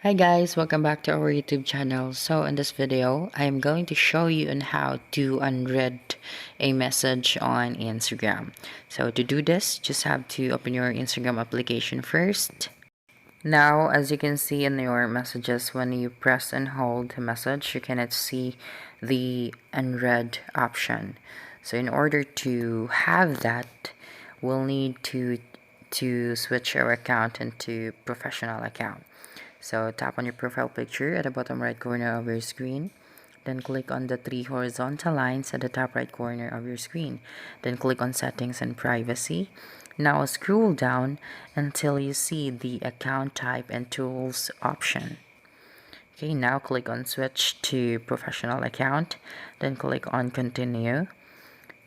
Hi guys, welcome back to our YouTube channel. So in this video, I am going to show you on how to unread a message on Instagram. So to do this, just have to open your Instagram application first. Now, as you can see in your messages, when you press and hold the message, you cannot see the unread option. So in order to have that, we'll need to switch our account into professional account. So tap on your profile picture at the bottom right corner of your screen. Then click on the three horizontal lines at the top right corner of your screen. Then click on settings and privacy. Now scroll down until you see the account type and tools option. Okay, now click on switch to professional account. Then click on continue.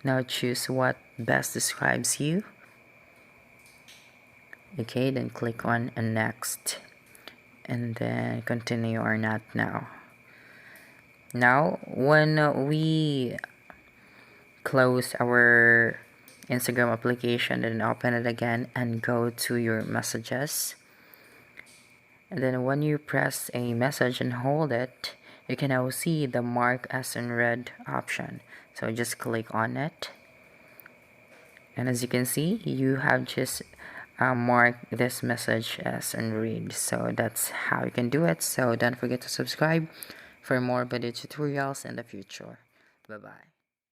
Now choose what best describes you. Okay, then click on next. And then continue or not now. Now, when we close our Instagram application, then open it again and go to your messages. And then when you press a message and hold it, you can now see the mark as unread option. So just click on it. And as you can see, you have just marked this message as unread. So that's how you can do it. So don't forget to subscribe for more video tutorials in the future. Bye bye.